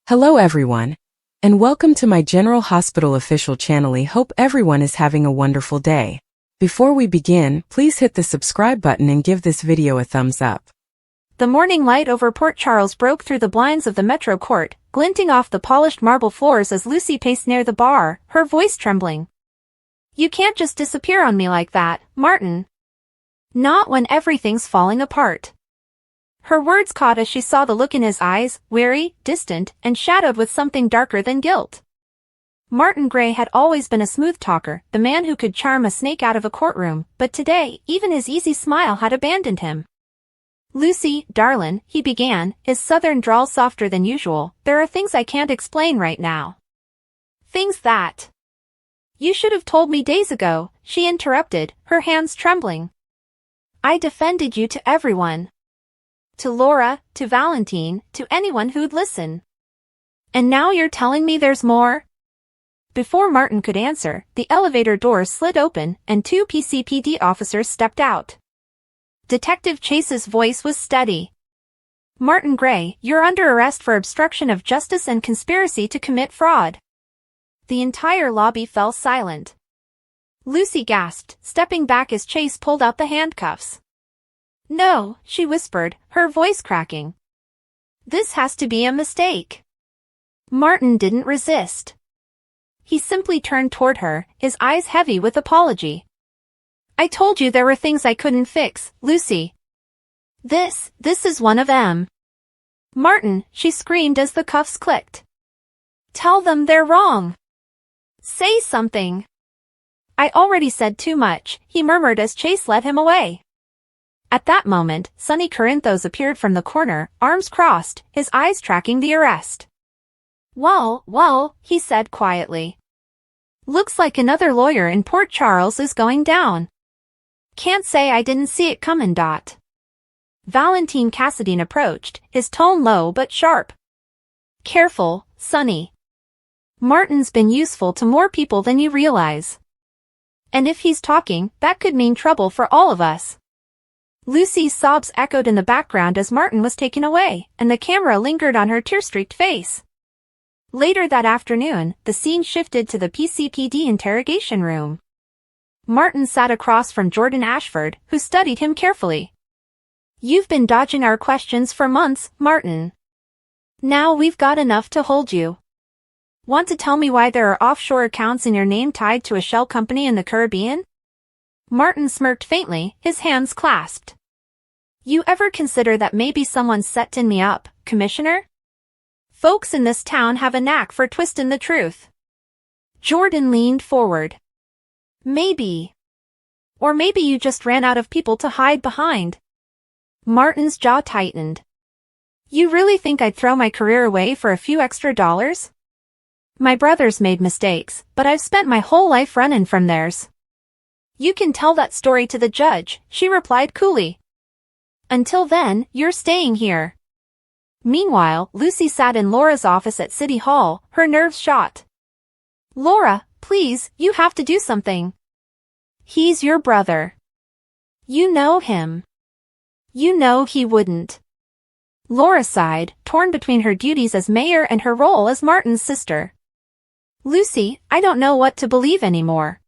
Hello everyone, and welcome to my General Hospital official channel. I hope everyone is having a wonderful day. Before we begin, please hit the subscribe button and give this video a thumbs up. The morning light over Port Charles broke through the blinds of the Metro Court, glinting off the polished marble floors as Lucy paced near the bar, her voice trembling. "You can't just disappear on me like that, Martin. Not when everything's falling apart." Her words caught as she saw the look in his eyes, weary, distant, and shadowed with something darker than guilt. Martin Gray had always been a smooth talker, the man who could charm a snake out of a courtroom, but today, even his easy smile had abandoned him. "Lucy, darlin'," he began, his southern drawl softer than usual, "there are things I can't explain right now. Things that you should have told me days ago," she interrupted, her hands trembling. "I defended you to everyone. To Laura, to Valentine, to anyone who'd listen. And now you're telling me there's more?" Before Martin could answer, the elevator doors slid open and two PCPD officers stepped out. Detective Chase's voice was steady. "Martin Gray, you're under arrest for obstruction of justice and conspiracy to commit fraud." The entire lobby fell silent. Lucy gasped, stepping back as Chase pulled out the handcuffs. "No," she whispered, her voice cracking. "This has to be a mistake." Martin didn't resist. He simply turned toward her, his eyes heavy with apology. "I told you there were things I couldn't fix, Lucy. This is one of them." "Martin," she screamed as the cuffs clicked. "Tell them they're wrong. Say something." "I already said too much," he murmured as Chase led him away. At that moment, Sonny Corinthos appeared from the corner, arms crossed, his eyes tracking the arrest. Well, he said quietly. "Looks like another lawyer in Port Charles is going down. Can't say I didn't see it comin'. Valentine Cassadine approached, his tone low but sharp. "Careful, Sonny. Martin's been useful to more people than you realize. And if he's talking, that could mean trouble for all of us." Lucy's sobs echoed in the background as Martin was taken away, and the camera lingered on her tear-streaked face. Later that afternoon, the scene shifted to the PCPD interrogation room. Martin sat across from Jordan Ashford, who studied him carefully. "You've been dodging our questions for months, Martin. Now we've got enough to hold you. Want to tell me why there are offshore accounts in your name tied to a shell company in the Caribbean?" Martin smirked faintly, his hands clasped. "You ever consider that maybe someone's setting me up, Commissioner? Folks in this town have a knack for twisting the truth." Jordan leaned forward. "Maybe. Or maybe you just ran out of people to hide behind." Martin's jaw tightened. "You really think I'd throw my career away for a few extra dollars? My brother's made mistakes, but I've spent my whole life running from theirs." "You can tell that story to the judge," she replied coolly. "Until then, you're staying here." Meanwhile, Lucy sat in Laura's office at City Hall, her nerves shot. "Laura, please, you have to do something. He's your brother. You know him. You know he wouldn't." Laura sighed, torn between her duties as mayor and her role as Martin's sister. "Lucy, I don't know what to believe anymore.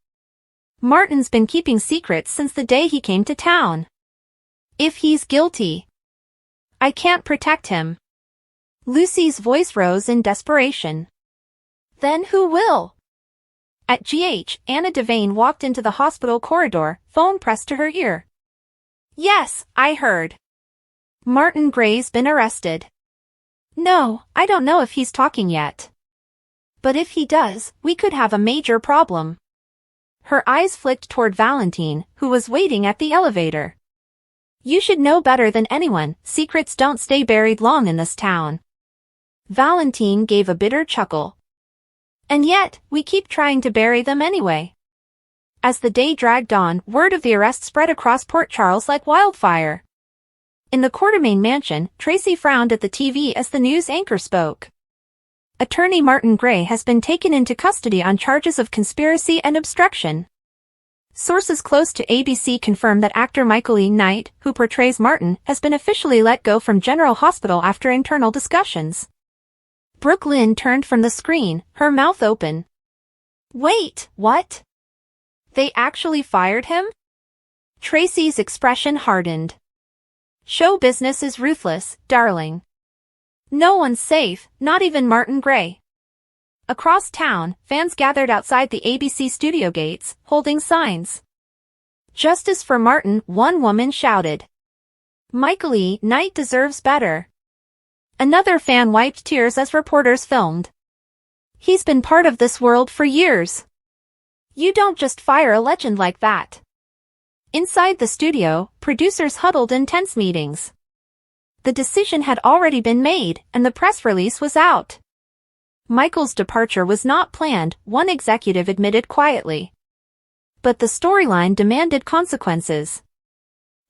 Martin's been keeping secrets since the day he came to town. If he's guilty, I can't protect him." Lucy's voice rose in desperation. "Then who will?" At GH, Anna Devane walked into the hospital corridor, phone pressed to her ear. "Yes, I heard. Martin Gray's been arrested." "No, I don't know if he's talking yet. But if he does, we could have a major problem." Her eyes flicked toward Valentine, who was waiting at the elevator. "You should know better than anyone, secrets don't stay buried long in this town." Valentine gave a bitter chuckle. "And yet, we keep trying to bury them anyway." As the day dragged on, word of the arrest spread across Port Charles like wildfire. In the Quartermain mansion, Tracy frowned at the TV as the news anchor spoke. Attorney Martin Gray has been taken into custody on charges of conspiracy and obstruction. Sources close to ABC confirm that actor Michael E. Knight, who portrays Martin, has been officially let go from General Hospital after internal discussions. Brooklyn turned from the screen, her mouth open. Wait, what? They actually fired him? Tracy's expression hardened. Show business is ruthless, darling. No one's safe, not even Martin Gray. Across town, fans gathered outside the ABC studio gates, holding signs. Justice for Martin, one woman shouted. Michael E. Knight deserves better. Another fan wiped tears as reporters filmed. He's been part of this world for years. You don't just fire a legend like that. Inside the studio, producers huddled in tense meetings. The decision had already been made, and the press release was out. Michael's departure was not planned, one executive admitted quietly. But the storyline demanded consequences.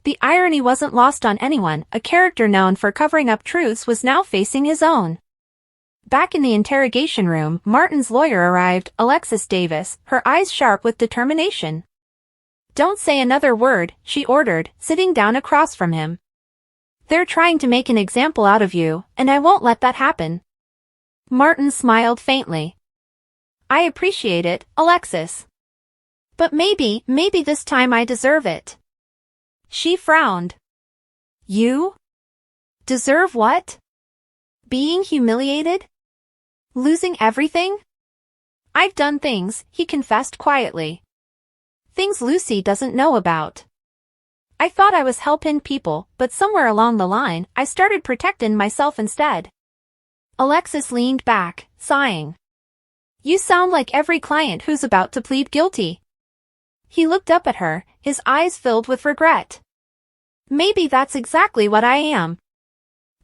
The irony wasn't lost on anyone. A character known for covering up truths was now facing his own. Back in the interrogation room, Martin's lawyer arrived, Alexis Davis, her eyes sharp with determination. Don't say another word, she ordered, sitting down across from him. They're trying to make an example out of you, and I won't let that happen. Martin smiled faintly. I appreciate it, Alexis. But maybe this time I deserve it. She frowned. You? Deserve what? Being humiliated? Losing everything? I've done things, he confessed quietly. Things Lucy doesn't know about. I thought I was helping people, but somewhere along the line, I started protecting myself instead. Alexis leaned back, sighing. You sound like every client who's about to plead guilty. He looked up at her, his eyes filled with regret. Maybe that's exactly what I am.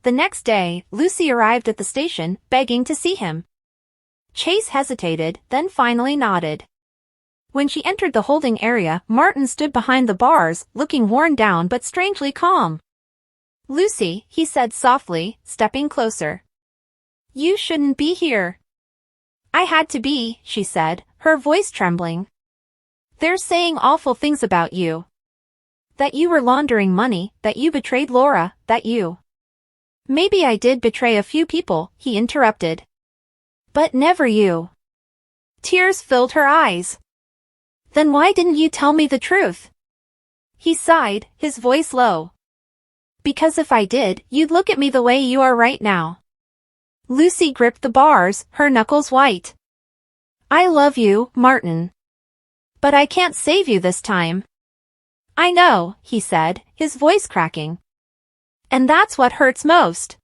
The next day, Lucy arrived at the station, begging to see him. Chase hesitated, then finally nodded. When she entered the holding area, Martin stood behind the bars, looking worn down but strangely calm. Lucy, he said softly, stepping closer. You shouldn't be here. I had to be, she said, her voice trembling. They're saying awful things about you. That you were laundering money, that you betrayed Laura, that you... Maybe I did betray a few people, he interrupted. But never you. Tears filled her eyes. Then why didn't you tell me the truth? He sighed, his voice low. Because if I did, you'd look at me the way you are right now. Lucy gripped the bars, her knuckles white. I love you, Martin. But I can't save you this time. I know, he said, his voice cracking. And that's what hurts most.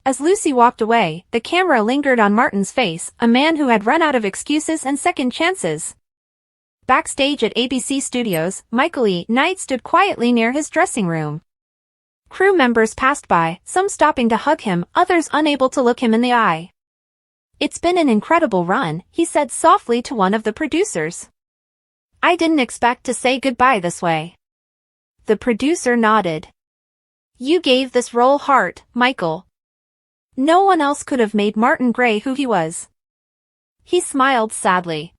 As Lucy walked away, the camera lingered on Martin's face, a man who had run out of excuses and second chances. Backstage at ABC Studios, Michael E. Knight stood quietly near his dressing room. Crew members passed by, some stopping to hug him, others unable to look him in the eye. It's been an incredible run, he said softly to one of the producers. I didn't expect to say goodbye this way. The producer nodded. You gave this role heart, Michael. No one else could have made Martin Gray who he was. He smiled sadly.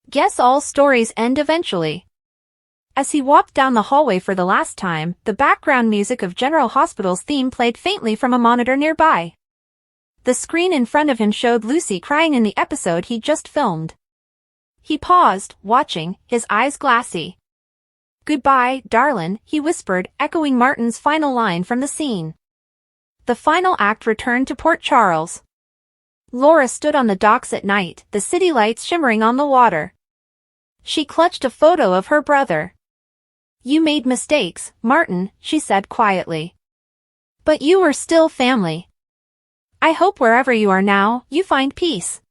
Guess all stories end eventually. As he walked down the hallway for the last time, the background music of General Hospital's theme played faintly from a monitor nearby. The screen in front of him showed Lucy crying in the episode he'd just filmed. He paused, watching, his eyes glassy. Goodbye, darlin', he whispered, echoing Martin's final line from the scene. The final act returned to Port Charles. Laura stood on the docks at night, the city lights shimmering on the water. She clutched a photo of her brother. You made mistakes, Martin, she said quietly. But you were still family. I hope wherever you are now, you find peace.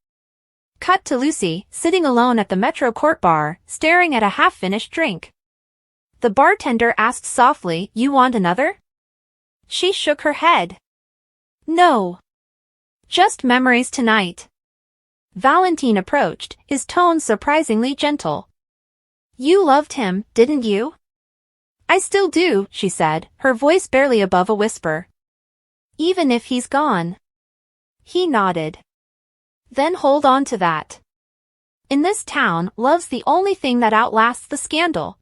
Cut to Lucy, sitting alone at the Metro Court bar, staring at a half-finished drink. The bartender asked softly, You want another? She shook her head. No. Just memories tonight. Valentine approached, his tone surprisingly gentle. You loved him, didn't you? I still do, she said, her voice barely above a whisper. Even if he's gone. He nodded. Then hold on to that. In this town, love's the only thing that outlasts the scandal.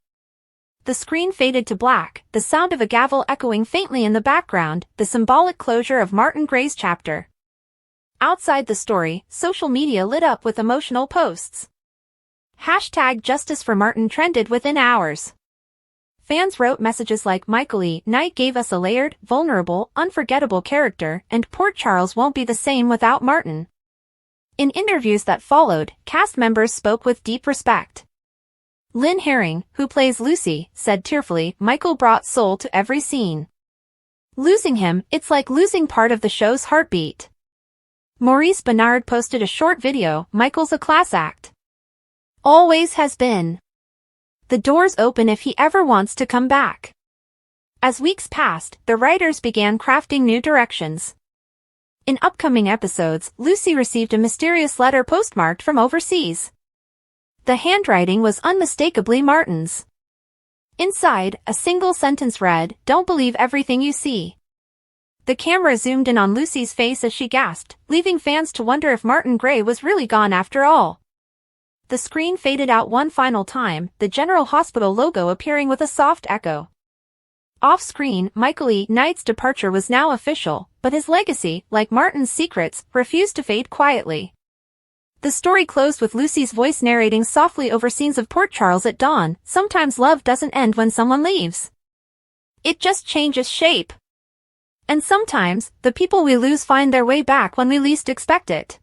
The screen faded to black, the sound of a gavel echoing faintly in the background, the symbolic closure of Martin Gray's chapter. Outside the story, social media lit up with emotional posts. #Justice for Martin trended within hours. Fans wrote messages like Michael E. Knight gave us a layered, vulnerable, unforgettable character, and Port Charles won't be the same without Martin. In interviews that followed, cast members spoke with deep respect. Lynn Herring, who plays Lucy, said tearfully, "Michael brought soul to every scene. Losing him, it's like losing part of the show's heartbeat." Maurice Bernard posted a short video, "Michael's a class act. Always has been. The door's open if he ever wants to come back." As weeks passed, the writers began crafting new directions. In upcoming episodes, Lucy received a mysterious letter postmarked from overseas. The handwriting was unmistakably Martin's. Inside, a single sentence read, "Don't believe everything you see." The camera zoomed in on Lucy's face as she gasped, leaving fans to wonder if Martin Gray was really gone after all. The screen faded out one final time, the General Hospital logo appearing with a soft echo. Off-screen, Michael E. Knight's departure was now official, but his legacy, like Martin's secrets, refused to fade quietly. The story closed with Lucy's voice narrating softly over scenes of Port Charles at dawn. "Sometimes love doesn't end when someone leaves. It just changes shape. And sometimes, the people we lose find their way back when we least expect it."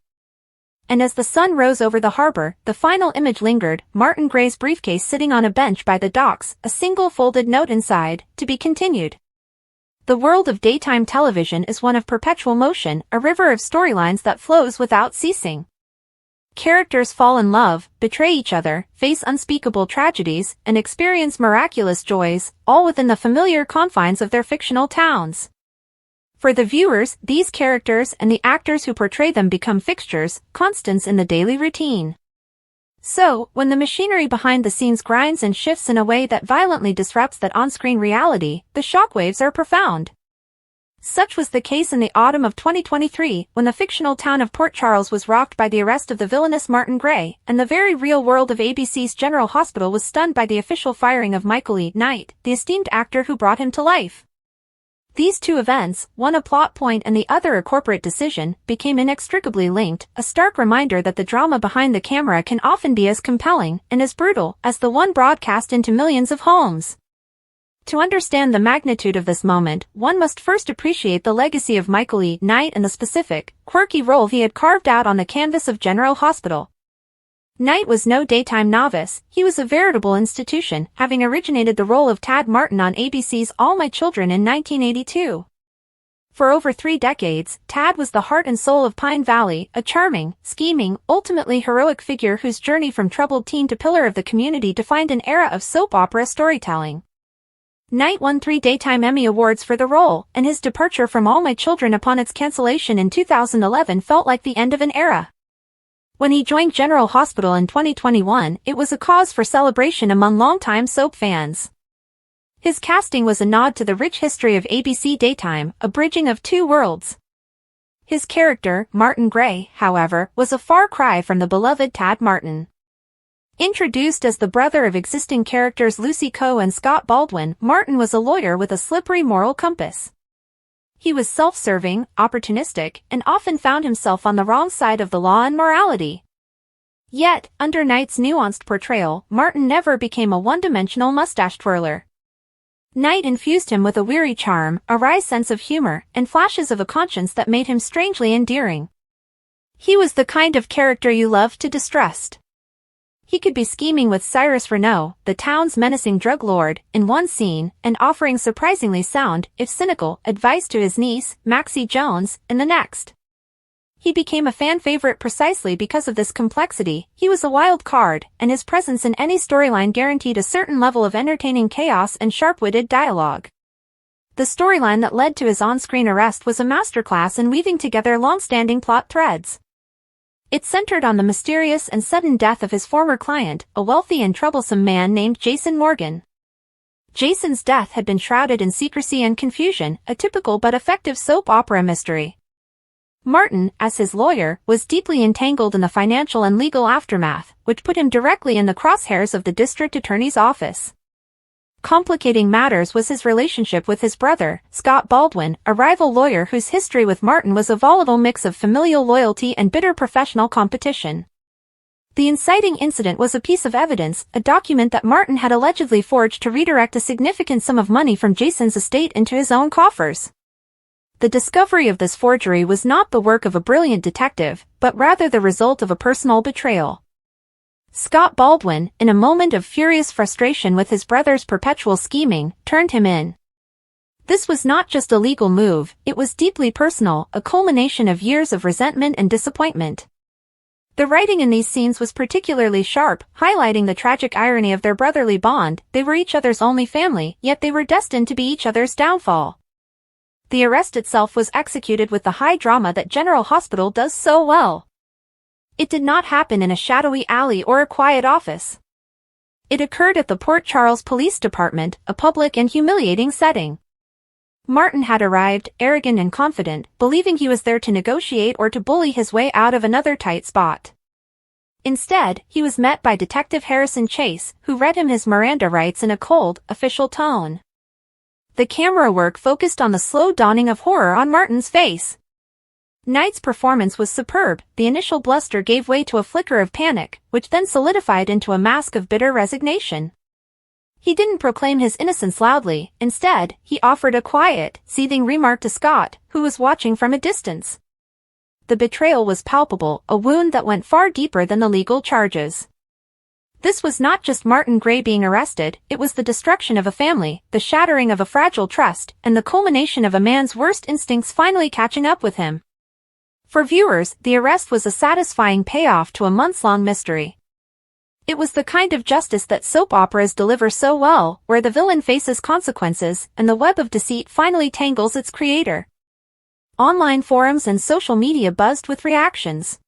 And as the sun rose over the harbor, the final image lingered, Martin Gray's briefcase sitting on a bench by the docks, a single folded note inside, "To be continued." The world of daytime television is one of perpetual motion, a river of storylines that flows without ceasing. Characters fall in love, betray each other, face unspeakable tragedies, and experience miraculous joys, all within the familiar confines of their fictional towns. For the viewers, these characters and the actors who portray them become fixtures, constants in the daily routine. So, when the machinery behind the scenes grinds and shifts in a way that violently disrupts that on-screen reality, the shockwaves are profound. Such was the case in the autumn of 2023, when the fictional town of Port Charles was rocked by the arrest of the villainous Martin Gray, and the very real world of ABC's General Hospital was stunned by the official firing of Michael E. Knight, the esteemed actor who brought him to life. These two events, one a plot point and the other a corporate decision, became inextricably linked, a stark reminder that the drama behind the camera can often be as compelling and as brutal as the one broadcast into millions of homes. To understand the magnitude of this moment, one must first appreciate the legacy of Michael E. Knight and the specific, quirky role he had carved out on the canvas of General Hospital. Knight was no daytime novice, he was a veritable institution, having originated the role of Tad Martin on ABC's All My Children in 1982. For over 3 decades, Tad was the heart and soul of Pine Valley, a charming, scheming, ultimately heroic figure whose journey from troubled teen to pillar of the community defined an era of soap opera storytelling. Knight won 3 Daytime Emmy Awards for the role, and his departure from All My Children upon its cancellation in 2011 felt like the end of an era. When he joined General Hospital in 2021, it was a cause for celebration among longtime soap fans. His casting was a nod to the rich history of ABC Daytime, a bridging of 2 worlds. His character, Martin Gray, however, was a far cry from the beloved Tad Martin. Introduced as the brother of existing characters Lucy Coe and Scott Baldwin, Martin was a lawyer with a slippery moral compass. He was self-serving, opportunistic, and often found himself on the wrong side of the law and morality. Yet, under Knight's nuanced portrayal, Martin never became a one-dimensional mustache twirler. Knight infused him with a weary charm, a wry sense of humor, and flashes of a conscience that made him strangely endearing. He was the kind of character you loved to distrust. He could be scheming with Cyrus Renaud, the town's menacing drug lord, in one scene, and offering surprisingly sound, if cynical, advice to his niece, Maxie Jones, in the next. He became a fan favorite precisely because of this complexity. He was a wild card, and his presence in any storyline guaranteed a certain level of entertaining chaos and sharp-witted dialogue. The storyline that led to his on-screen arrest was a masterclass in weaving together long-standing plot threads. It centered on the mysterious and sudden death of his former client, a wealthy and troublesome man named Jason Morgan. Jason's death had been shrouded in secrecy and confusion, a typical but effective soap opera mystery. Martin, as his lawyer, was deeply entangled in the financial and legal aftermath, which put him directly in the crosshairs of the district attorney's office. Complicating matters was his relationship with his brother, Scott Baldwin, a rival lawyer whose history with Martin was a volatile mix of familial loyalty and bitter professional competition. The inciting incident was a piece of evidence, a document that Martin had allegedly forged to redirect a significant sum of money from Jason's estate into his own coffers. The discovery of this forgery was not the work of a brilliant detective, but rather the result of a personal betrayal. Scott Baldwin, in a moment of furious frustration with his brother's perpetual scheming, turned him in. This was not just a legal move, it was deeply personal, a culmination of years of resentment and disappointment. The writing in these scenes was particularly sharp, highlighting the tragic irony of their brotherly bond. They were each other's only family, yet they were destined to be each other's downfall. The arrest itself was executed with the high drama that General Hospital does so well. It did not happen in a shadowy alley or a quiet office. It occurred at the Port Charles Police Department, a public and humiliating setting. Martin had arrived, arrogant and confident, believing he was there to negotiate or to bully his way out of another tight spot. Instead, he was met by Detective Harrison Chase, who read him his Miranda rights in a cold, official tone. The camera work focused on the slow dawning of horror on Martin's face. Knight's performance was superb. The initial bluster gave way to a flicker of panic, which then solidified into a mask of bitter resignation. He didn't proclaim his innocence loudly. Instead, he offered a quiet, seething remark to Scott, who was watching from a distance. The betrayal was palpable, a wound that went far deeper than the legal charges. This was not just Martin Gray being arrested, it was the destruction of a family, the shattering of a fragile trust, and the culmination of a man's worst instincts finally catching up with him. For viewers, the arrest was a satisfying payoff to a months-long mystery. It was the kind of justice that soap operas deliver so well, where the villain faces consequences, and the web of deceit finally tangles its creator. Online forums and social media buzzed with reactions.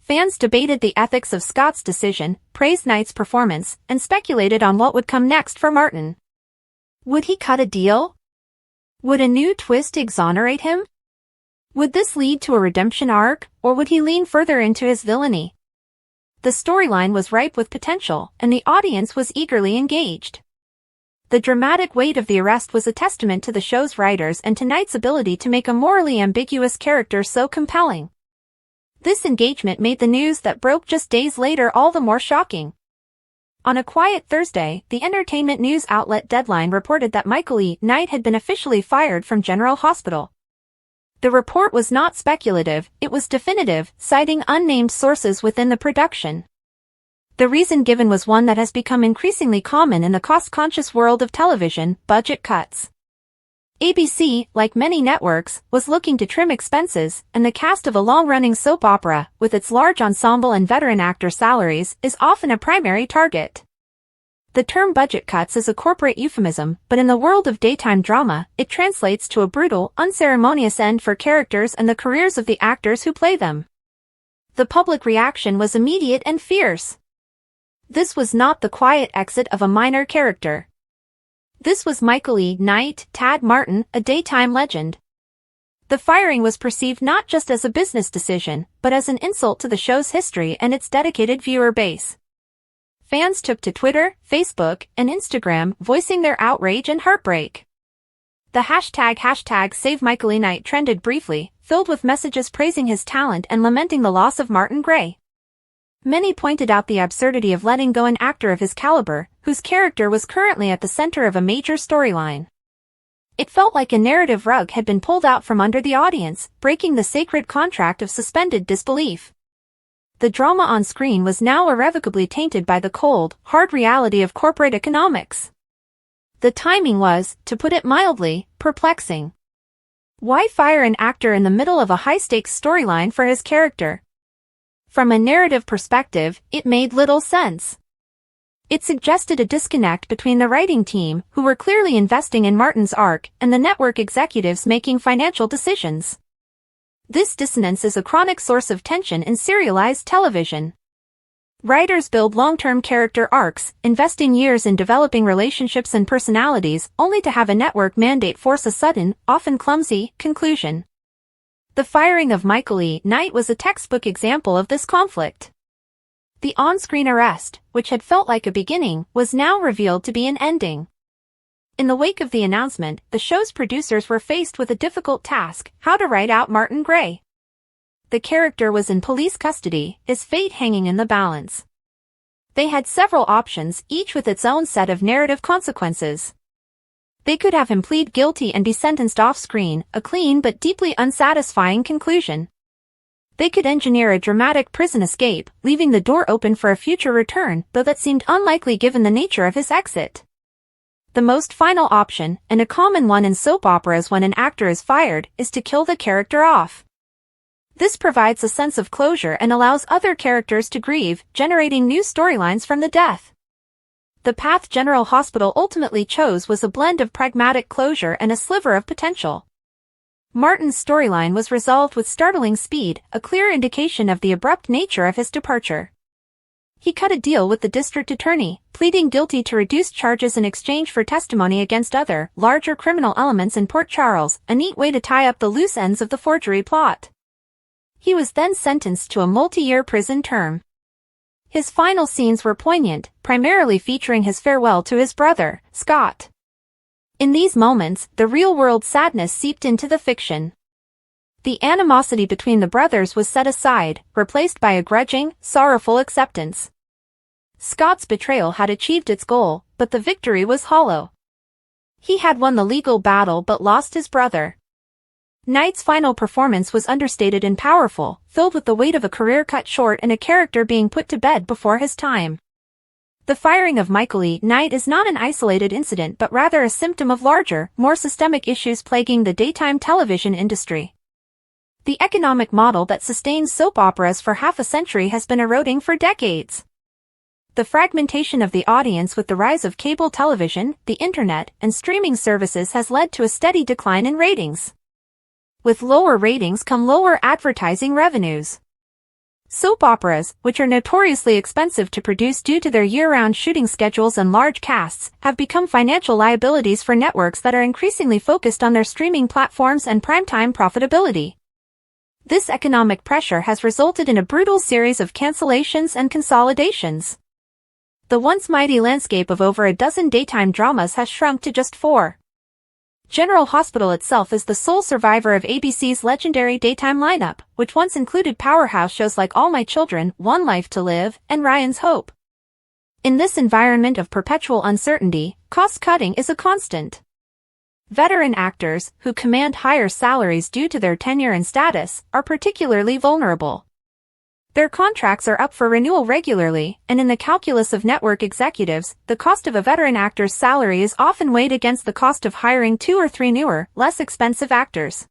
Fans debated the ethics of Scott's decision, praised Knight's performance, and speculated on what would come next for Martin. Would he cut a deal? Would a new twist exonerate him? Would this lead to a redemption arc, or would he lean further into his villainy? The storyline was ripe with potential, and the audience was eagerly engaged. The dramatic weight of the arrest was a testament to the show's writers and to Knight's ability to make a morally ambiguous character so compelling. This engagement made the news that broke just days later all the more shocking. On a quiet Thursday, the entertainment news outlet Deadline reported that Michael E. Knight had been officially fired from General Hospital. The report was not speculative, it was definitive, citing unnamed sources within the production. The reason given was one that has become increasingly common in the cost-conscious world of television: budget cuts. ABC, like many networks, was looking to trim expenses, and the cast of a long-running soap opera, with its large ensemble and veteran actor salaries, is often a primary target. The term budget cuts is a corporate euphemism, but in the world of daytime drama, it translates to a brutal, unceremonious end for characters and the careers of the actors who play them. The public reaction was immediate and fierce. This was not the quiet exit of a minor character. This was Michael E. Knight, Tad Martin, a daytime legend. The firing was perceived not just as a business decision, but as an insult to the show's history and its dedicated viewer base. Fans took to Twitter, Facebook, and Instagram, voicing their outrage and heartbreak. The hashtag #SaveMichaelEKnight trended briefly, filled with messages praising his talent and lamenting the loss of Martin Gray. Many pointed out the absurdity of letting go an actor of his caliber, whose character was currently at the center of a major storyline. It felt like a narrative rug had been pulled out from under the audience, breaking the sacred contract of suspended disbelief. The drama on screen was now irrevocably tainted by the cold, hard reality of corporate economics. The timing was, to put it mildly, perplexing. Why fire an actor in the middle of a high-stakes storyline for his character? From a narrative perspective, it made little sense. It suggested a disconnect between the writing team, who were clearly investing in Martin's arc, and the network executives making financial decisions. This dissonance is a chronic source of tension in serialized television. Writers build long-term character arcs, investing years in developing relationships and personalities, only to have a network mandate force a sudden, often clumsy, conclusion. The firing of Michael E. Knight was a textbook example of this conflict. The on-screen arrest, which had felt like a beginning, was now revealed to be an ending. In the wake of the announcement, the show's producers were faced with a difficult task: how to write out Martin Gray. The character was in police custody, his fate hanging in the balance. They had several options, each with its own set of narrative consequences. They could have him plead guilty and be sentenced off-screen, a clean but deeply unsatisfying conclusion. They could engineer a dramatic prison escape, leaving the door open for a future return, though that seemed unlikely given the nature of his exit. The most final option, and a common one in soap operas when an actor is fired, is to kill the character off. This provides a sense of closure and allows other characters to grieve, generating new storylines from the death. The path General Hospital ultimately chose was a blend of pragmatic closure and a sliver of potential. Martin's storyline was resolved with startling speed, a clear indication of the abrupt nature of his departure. He cut a deal with the district attorney, pleading guilty to reduced charges in exchange for testimony against other, larger criminal elements in Port Charles, a neat way to tie up the loose ends of the forgery plot. He was then sentenced to a multi-year prison term. His final scenes were poignant, primarily featuring his farewell to his brother, Scott. In these moments, the real-world sadness seeped into the fiction. The animosity between the brothers was set aside, replaced by a grudging, sorrowful acceptance. Scott's betrayal had achieved its goal, but the victory was hollow. He had won the legal battle but lost his brother. Knight's final performance was understated and powerful, filled with the weight of a career cut short and a character being put to bed before his time. The firing of Michael E. Knight is not an isolated incident but rather a symptom of larger, more systemic issues plaguing the daytime television industry. The economic model that sustains soap operas for half a century has been eroding for decades. The fragmentation of the audience with the rise of cable television, the internet, and streaming services has led to a steady decline in ratings. With lower ratings come lower advertising revenues. Soap operas, which are notoriously expensive to produce due to their year-round shooting schedules and large casts, have become financial liabilities for networks that are increasingly focused on their streaming platforms and primetime profitability. This economic pressure has resulted in a brutal series of cancellations and consolidations. The once mighty landscape of over a dozen daytime dramas has shrunk to just 4. General Hospital itself is the sole survivor of ABC's legendary daytime lineup, which once included powerhouse shows like All My Children, One Life to Live, and Ryan's Hope. In this environment of perpetual uncertainty, cost-cutting is a constant. Veteran actors, who command higher salaries due to their tenure and status, are particularly vulnerable. Their contracts are up for renewal regularly, and in the calculus of network executives, the cost of a veteran actor's salary is often weighed against the cost of hiring 2 or 3 newer, less expensive actors.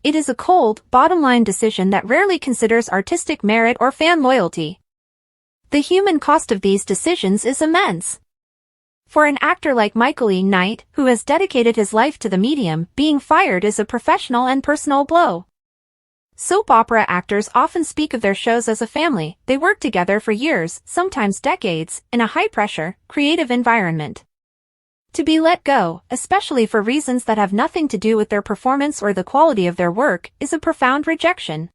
It is a cold, bottom-line decision that rarely considers artistic merit or fan loyalty. The human cost of these decisions is immense. For an actor like Michael E. Knight, who has dedicated his life to the medium, being fired is a professional and personal blow. Soap opera actors often speak of their shows as a family. They work together for years, sometimes decades, in a high-pressure, creative environment. To be let go, especially for reasons that have nothing to do with their performance or the quality of their work, is a profound rejection.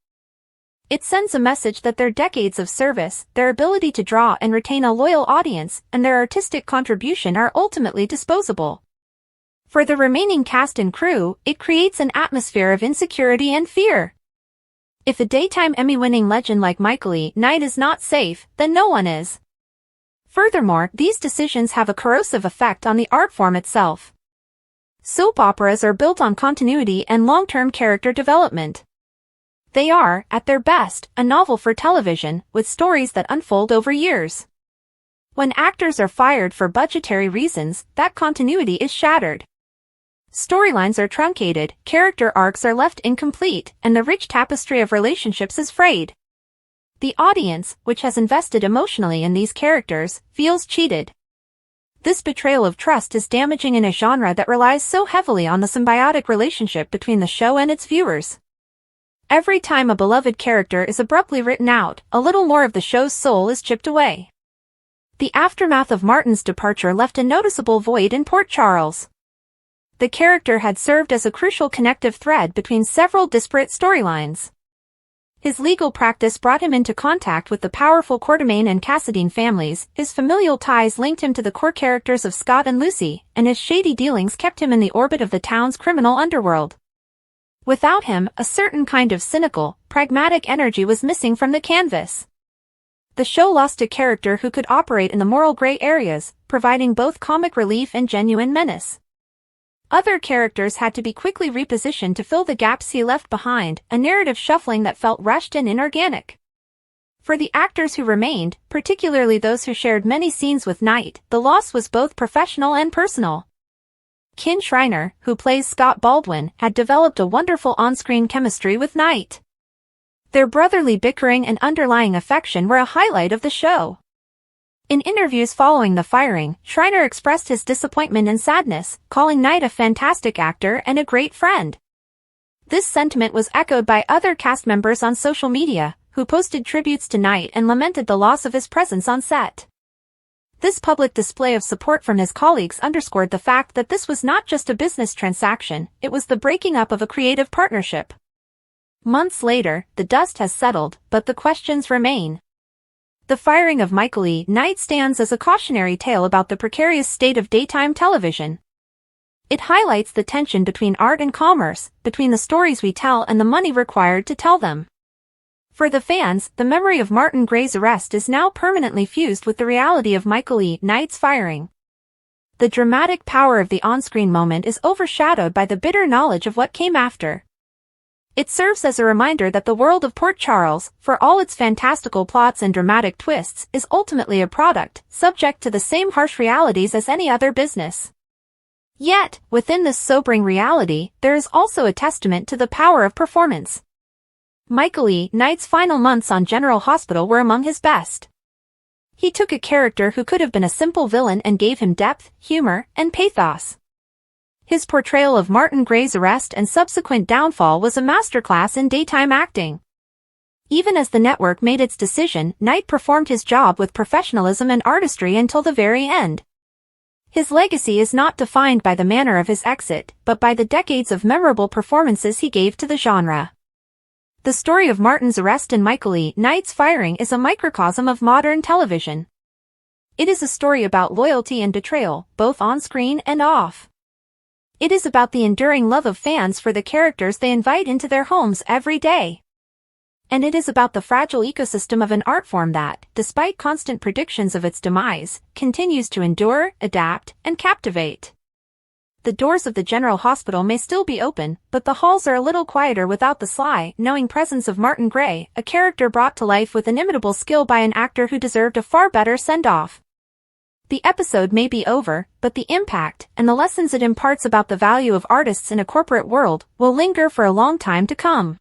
It sends a message that their decades of service, their ability to draw and retain a loyal audience, and their artistic contribution are ultimately disposable. For the remaining cast and crew, it creates an atmosphere of insecurity and fear. If a daytime Emmy-winning legend like Michael E. Knight is not safe, then no one is. Furthermore, these decisions have a corrosive effect on the art form itself. Soap operas are built on continuity and long-term character development. They are, at their best, a novel for television, with stories that unfold over years. When actors are fired for budgetary reasons, that continuity is shattered. Storylines are truncated, character arcs are left incomplete, and the rich tapestry of relationships is frayed. The audience, which has invested emotionally in these characters, feels cheated. This betrayal of trust is damaging in a genre that relies so heavily on the symbiotic relationship between the show and its viewers. Every time a beloved character is abruptly written out, a little more of the show's soul is chipped away. The aftermath of Martin's departure left a noticeable void in Port Charles. The character had served as a crucial connective thread between several disparate storylines. His legal practice brought him into contact with the powerful Quartermaine and Cassadine families, his familial ties linked him to the core characters of Scott and Lucy, and his shady dealings kept him in the orbit of the town's criminal underworld. Without him, a certain kind of cynical, pragmatic energy was missing from the canvas. The show lost a character who could operate in the moral gray areas, providing both comic relief and genuine menace. Other characters had to be quickly repositioned to fill the gaps he left behind, a narrative shuffling that felt rushed and inorganic. For the actors who remained, particularly those who shared many scenes with Knight, the loss was both professional and personal. Kin Shriner, who plays Scott Baldwin, had developed a wonderful on-screen chemistry with Knight. Their brotherly bickering and underlying affection were a highlight of the show. In interviews following the firing, Shriner expressed his disappointment and sadness, calling Knight a fantastic actor and a great friend. This sentiment was echoed by other cast members on social media, who posted tributes to Knight and lamented the loss of his presence on set. This public display of support from his colleagues underscored the fact that this was not just a business transaction, it was the breaking up of a creative partnership. Months later, the dust has settled, but the questions remain. The firing of Michael E. Knight stands as a cautionary tale about the precarious state of daytime television. It highlights the tension between art and commerce, between the stories we tell and the money required to tell them. For the fans, the memory of Martin Gray's arrest is now permanently fused with the reality of Michael E. Knight's firing. The dramatic power of the on-screen moment is overshadowed by the bitter knowledge of what came after. It serves as a reminder that the world of Port Charles, for all its fantastical plots and dramatic twists, is ultimately a product, subject to the same harsh realities as any other business. Yet, within this sobering reality, there is also a testament to the power of performance. Michael E. Knight's final months on General Hospital were among his best. He took a character who could have been a simple villain and gave him depth, humor, and pathos. His portrayal of Martin Gray's arrest and subsequent downfall was a masterclass in daytime acting. Even as the network made its decision, Knight performed his job with professionalism and artistry until the very end. His legacy is not defined by the manner of his exit, but by the decades of memorable performances he gave to the genre. The story of Martin's arrest and Michael E. Knight's firing is a microcosm of modern television. It is a story about loyalty and betrayal, both on-screen and off. It is about the enduring love of fans for the characters they invite into their homes every day. And it is about the fragile ecosystem of an art form that, despite constant predictions of its demise, continues to endure, adapt, and captivate. The doors of the General Hospital may still be open, but the halls are a little quieter without the sly, knowing presence of Martin Gray, a character brought to life with inimitable skill by an actor who deserved a far better send-off. The episode may be over, but the impact, and the lessons it imparts about the value of artists in a corporate world, will linger for a long time to come.